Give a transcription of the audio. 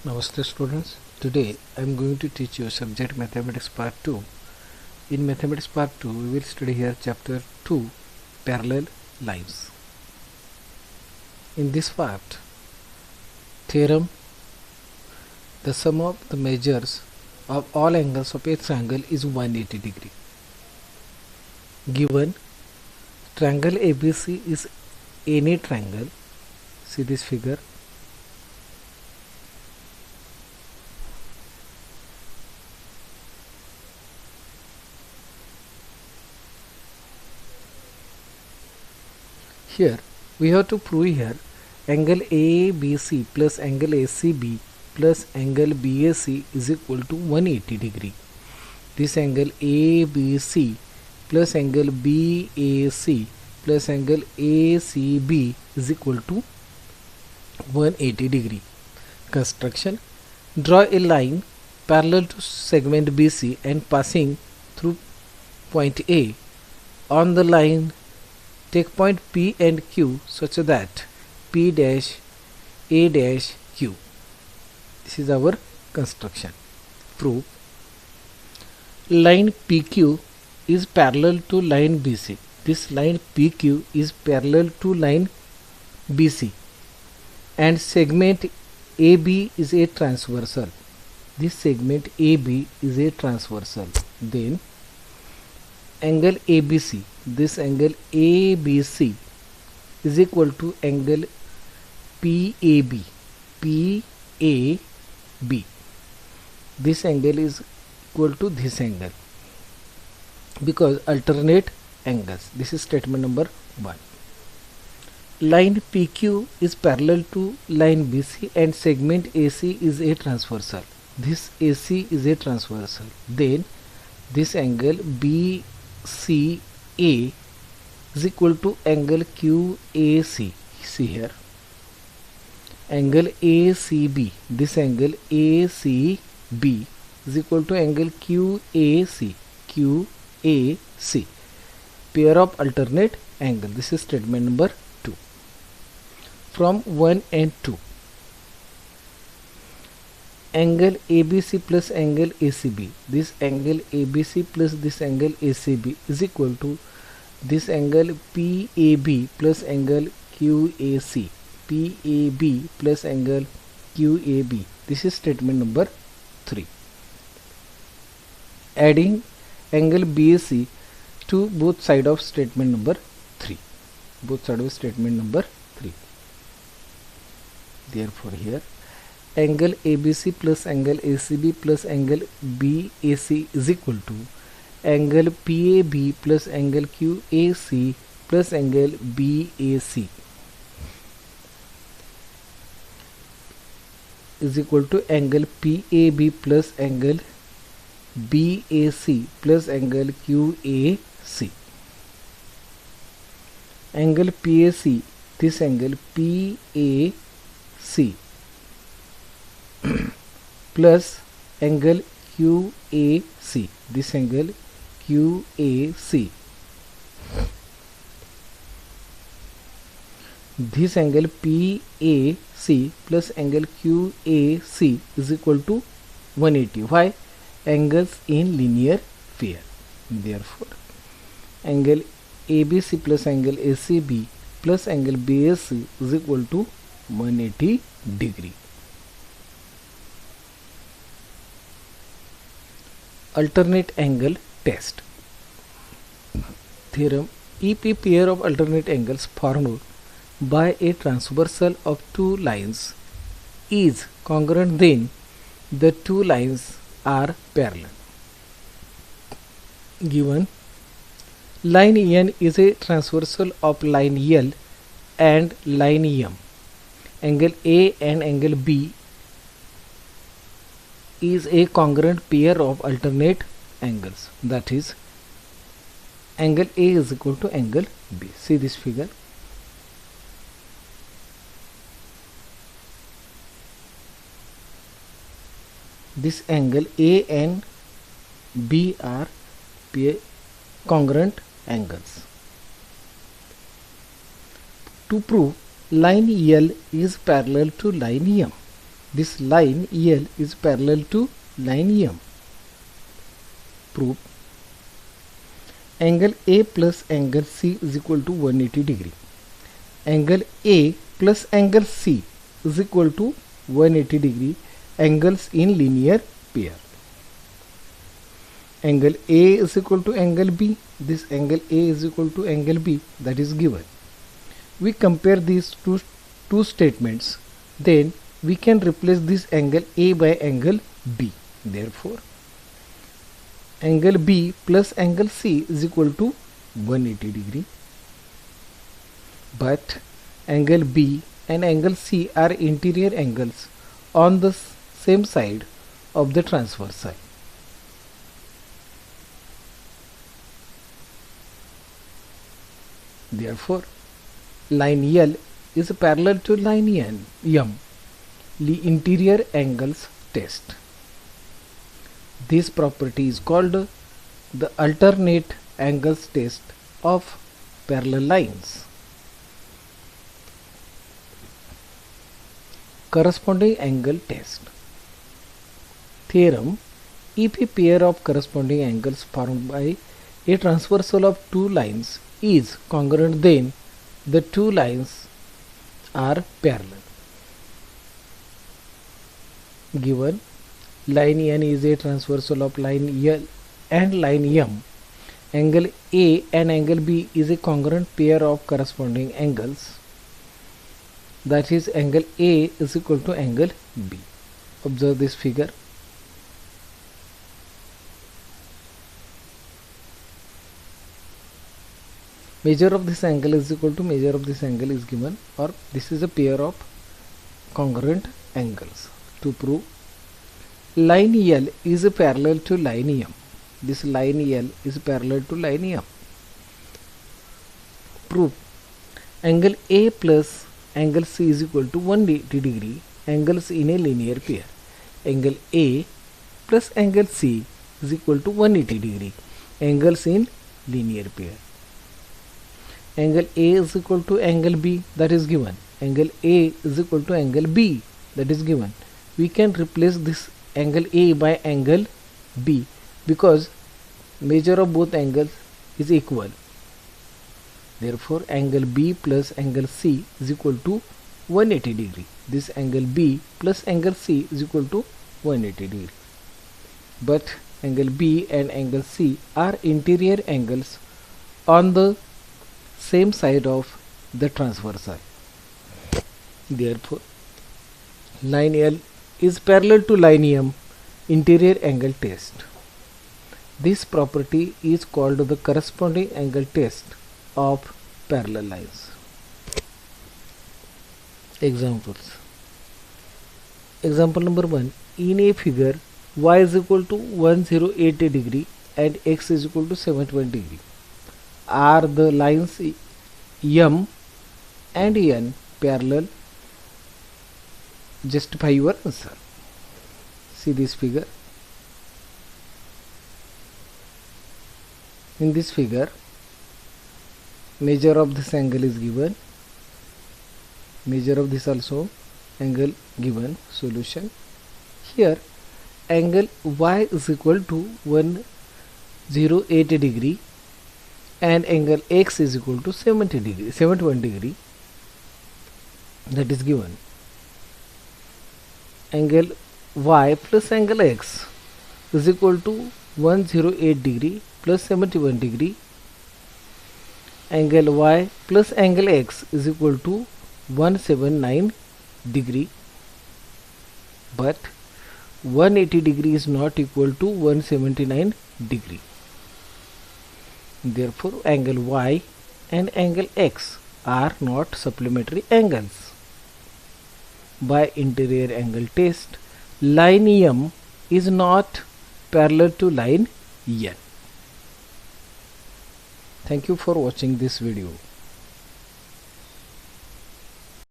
Namaste students. Today I am going to teach you subject Mathematics Part 2. In Mathematics Part 2 we will study here chapter 2 Parallel Lines. In this part, theorem, the sum of the measures of all angles of a triangle is 180 degree. Given triangle ABC is any triangle, see this figure. Here we have to prove here angle ABC plus angle ACB plus angle BAC is equal to 180 degree. This angle ABC plus angle BAC plus angle ACB is equal to 180 degree. Construction: draw a line parallel to segment BC and passing through point A. On the line, take point P and Q such that P dash A dash Q. This is our construction. Proof: line PQ is parallel to line BC. This line PQ is parallel to line BC and segment AB is a transversal. This segment AB is a transversal. Then angle ABC, this angle ABC is equal to angle PAB. PAB. This angle is equal to this angle because alternate angles. This is statement number 1. Line PQ is parallel to line BC and segment AC is a transversal. This AC is a transversal. Then this angle BCA is equal to angle QAC. See here. Angle ACB. This angle ACB is equal to angle QAC. QAC. Pair of alternate angle. This is statement number 2. From 1 and 2. Angle ABC plus angle ACB. This angle ABC plus this angle ACB is equal to this angle PAB plus angle QAC. PAB plus angle QAB. This is statement number 3. Adding angle BAC to both sides of statement number 3. Both sides of statement number 3. Therefore here angle ABC plus angle ACB plus angle BAC is equal to angle PAB plus angle QAC plus angle BAC is equal to angle PAB plus angle BAC plus angle QAC. Angle PAC, this angle PAC plus angle QAC, this angle QAC. This angle PAC plus angle QAC is equal to 180. Why? Angles in linear pair. Therefore, angle ABC plus angle ACB plus angle BAC is equal to 180 degree. Alternate angle test. Theorem: if a pair of alternate angles formed by a transversal of two lines is congruent, then the two lines are parallel. Given line N is a transversal of line L and line M, angle A and angle B is a congruent pair of alternate angles, that is angle A is equal to angle B. See this figure. This angle A and B are congruent angles. To prove line L is parallel to line M, this line L is parallel to line M. Proof. Angle A plus angle C is equal to 180 degree. Angle A plus angle C is equal to 180 degree angles in linear pair. Angle A is equal to angle B. This angle A is equal to angle B, that is given. We compare these two statements, then we can replace this angle A by angle B. Therefore, angle B plus angle C is equal to 180 degree. But angle B and angle C are interior angles on the same side of the transverse side. Therefore, line L is parallel to line M. The interior angles test. This property is called the alternate angles test of parallel lines. Corresponding angle test. Theorem. If a pair of corresponding angles formed by a transversal of two lines is congruent, then the two lines are parallel. Given line N is a transversal of line L and line M, angle A and angle B is a congruent pair of corresponding angles, that is angle A is equal to angle B. Observe this figure. Measure of this angle is equal to measure of this angle is given, or this is a pair of congruent angles. To prove, line L is parallel to line M. This line L is parallel to line M. Proof. Angle A plus angle C is equal to 180 degree angles in a linear pair. Angle A plus angle C is equal to 180 degree angles in linear pair. Angle A is equal to angle B, that is given. Angle A is equal to angle B, that is given. We can replace this angle A by angle B because measure of both angles is equal. Therefore, angle B plus angle C is equal to 180 degree. This angle B plus angle C is equal to 180 degree. But angle B and angle C are interior angles on the same side of the transverse side. Therefore, line L is parallel to line M, interior angle test. This property is called the corresponding angle test of parallel lines. Examples. Example number 1. In a figure, y is equal to 108 degree and x is equal to 720 degree. Are the lines M and N parallel? Justify your answer. See this figure. In this figure, measure of this angle is given. Measure of this also angle given. Solution. Here, angle Y is equal to 108 degree and angle X is equal to 720 degree, that is given. Angle Y plus angle X is equal to 108 degree plus 71 degree. Angle Y plus angle X is equal to 179 degree, but 180 degree is not equal to 179 degree. Therefore, angle Y and angle X are not supplementary angles. By interior angle test, line M is not parallel to line N. Thank you for watching this video.